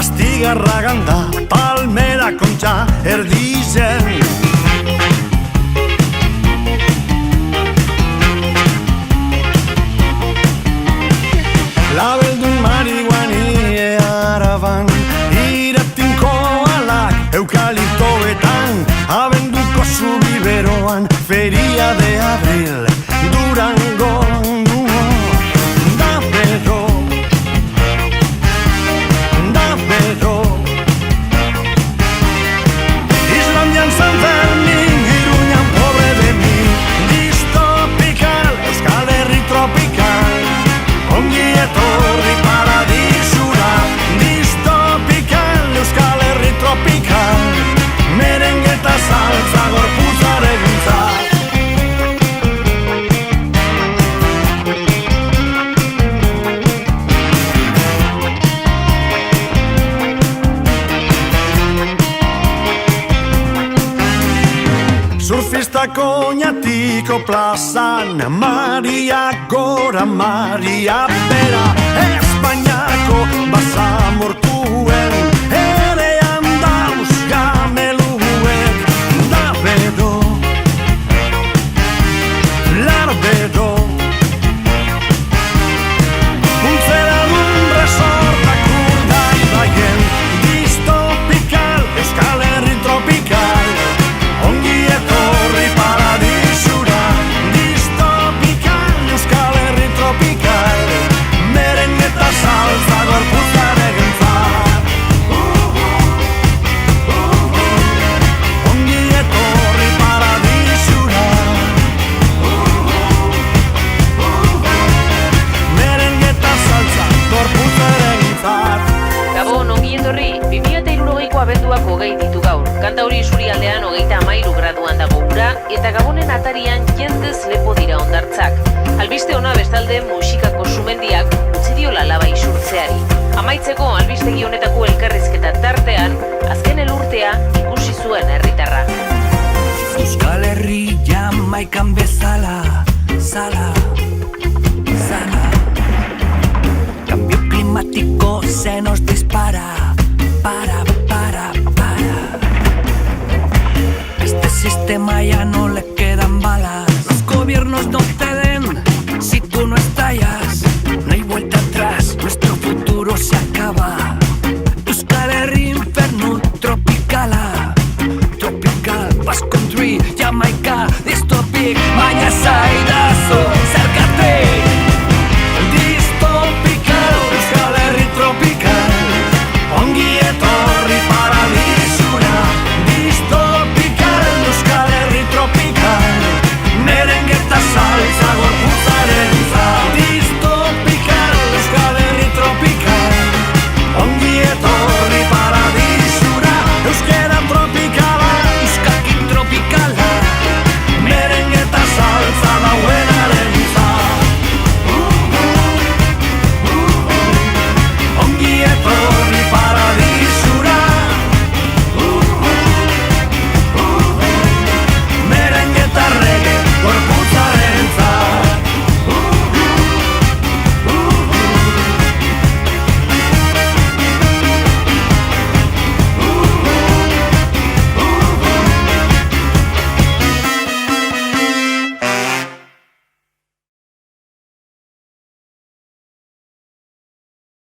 astigarra ganda, palmera kontxa erdizen. Labeldun marihuani araban, iratinko alak eukaliptoetan, abenduko zubiberoan, feria de abril, Durango. Islandian San Fermin, Iruñan pobre de mi, distopical, Euskal Herri tropical, ongi etorri paradisura, distopical, Euskal Herri tropical, merengue eta saltza gorputzarentzat. Surfistako Oñatiko plazan, Maria gora, Maria bera, Espainiako basamortuen, ere handauz gameluek, da bedo, larbedo, untzera dun resortak urdaibaien, distopical, Euskal Herri tropical, ongi etorri paradisura, distopical, Euskal Herri tropical, merengue eta salsa gorputzarentzat. Ongi etorri paradisura, merengue eta salsa gorputzarentzat. Gabon, ongi etorri, 2060ko abenduak 20 ditu gaur. Kantauri isurialdean 33 graduan dago ura, eta Gabonen atarian jendez lepo dira hondartzak. Albiste ona bestalde musikako sumendiak utzi diola laba isurtzeari. Amaitzeko albistegi honetako elkarrizketa tartean, azken elurtea ikusi zuen herritarra. Euskal Herri Jamaikan bezala, sala. Cambio climático se nos dispara, para. Este sistema ya no le quedan balas. Los gobiernos no ceden si tú no estallas. No hay vuelta atrás, nuestro futuro se acaba. Euskal Herri inferno tropicala, tropical, Basque Country, Jamaica, dystopic, baina zaidazo.